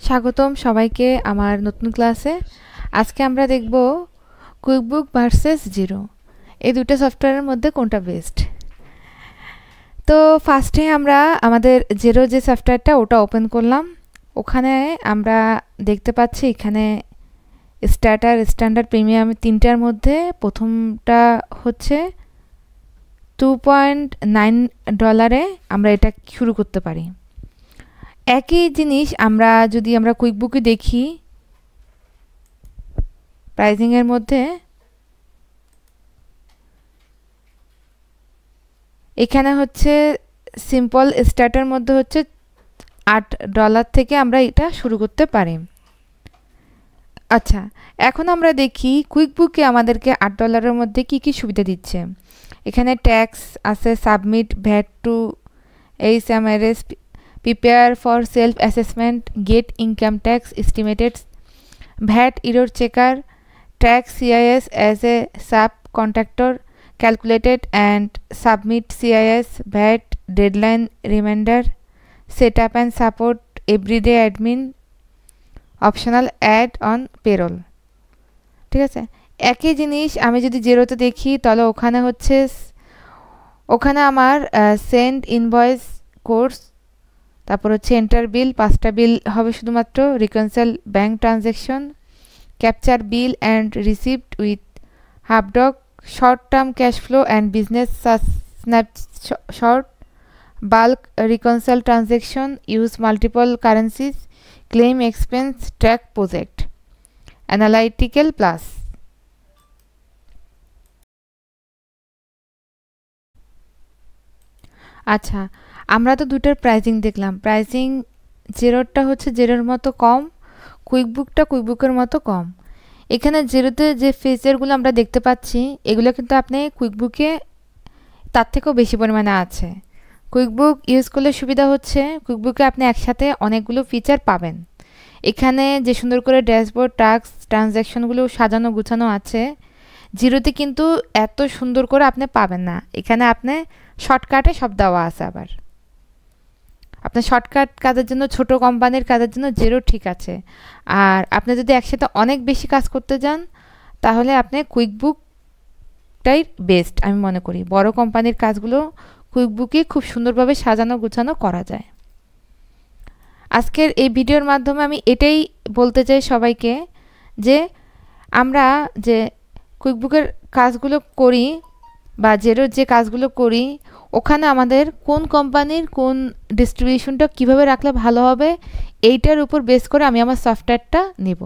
স্বাগতম সবাইকে আমার নতুন ক্লাসে। আজকে আমরা দেখব কুইকবুক ভার্সেস জিরো, এই দুটো সফটওয়্যারের মধ্যে কোনটা বেস্ট। তো ফার্স্টে আমরা আমাদের জিরো যে সফটওয়্যারটা ওটা ওপেন করলাম। ওখানে আমরা দেখতে পাচ্ছি এখানে স্টার্টার, স্ট্যান্ডার্ড, প্রিমিয়াম তিনটার মধ্যে প্রথমটা হচ্ছে $2.9 আমরা এটা শুরু করতে পারি। একই জিনিস আমরা যদি কুইকবুকে দেখি, প্রাইজিংয়ের মধ্যে এখানে হচ্ছে সিম্পল স্টার্টার মধ্যে হচ্ছে $8 থেকে আমরা এটা শুরু করতে পারি। আচ্ছা, এখন আমরা দেখি কুইকবুকে আমাদেরকে $8 মধ্যে কি কি সুবিধা দিচ্ছে। এখানে ট্যাক্স আছে, submit, VAT to HMRS, prepare for self-assessment, get income tax estimates, VAT error checker, track CIS as a subcontractor, calculated and submit CIS, VAT deadline reminder, set up and support everyday admin, optional add on payroll। ঠিক আছে, একই জিনিস আমি যদি জিরোতে দেখি তাহলে ওখানে আমার সেন্ড ইনভয়েস কোর্স, তারপর হচ্ছে এন্টার বিল, 5টা বিল হবে শুধুমাত্র, reconcile bank transaction, capture bill and receipt with Hubdoc, short term cash flow and business snapshot, bulk reconcile transaction, use multiple currencies, claim expense, track project, analytical plus. আচ্ছা, আমরা তো দুটোর pricing দেখলাম। Pricing জিরোটা হচ্ছে জিরোর মতো কম, কুইকবুকটা কুইকবুকের মতো কম। এখানে জিরোতে যে ফিচারগুলো আমরা দেখতে পাচ্ছি এগুলো কিন্তু আপনি কুইকবুকে তার থেকেও বেশি পরিমাণে আছে। কুইকবুক ইউজ করলে সুবিধা হচ্ছে কুইকবুকে আপনি একসাথে অনেকগুলো ফিচার পাবেন। এখানে যে সুন্দর করে ড্যাশবোর্ড, টাস্ক, ট্রানজ্যাকশনগুলো সাজানো গুছানো আছে, জিরোতে কিন্তু এত সুন্দর করে আপনি পাবেন না। এখানে আপনি শর্টকাটে সব দেওয়া আছে। আবার আপনার শর্টকাট কাজের জন্য, ছোট কোম্পানির কাজের জন্য জিরো ঠিক আছে। আর আপনি যদি একসাথে অনেক বেশি কাজ করতে যান তাহলে আপনি কুইকবুকটাই বেস্ট আমি মনে করি। বড় কোম্পানির কাজগুলো কুইকবুকে খুব সুন্দরভাবে সাজানো গুছানো করা যায়। আজকের এই ভিডিওর মাধ্যমে আমি এটাই বলতে চাই সবাইকে যে আমরা যে কুইকবুকের কাজগুলো করি বা জিরোর যে কাজগুলো করি ওখানে আমাদের কোন কোম্পানির কোন ডিস্ট্রিবিউশনটা কিভাবে রাখলে ভালো হবে এইটার উপর বেস করে আমি আমার সফটওয়্যারটা নেব।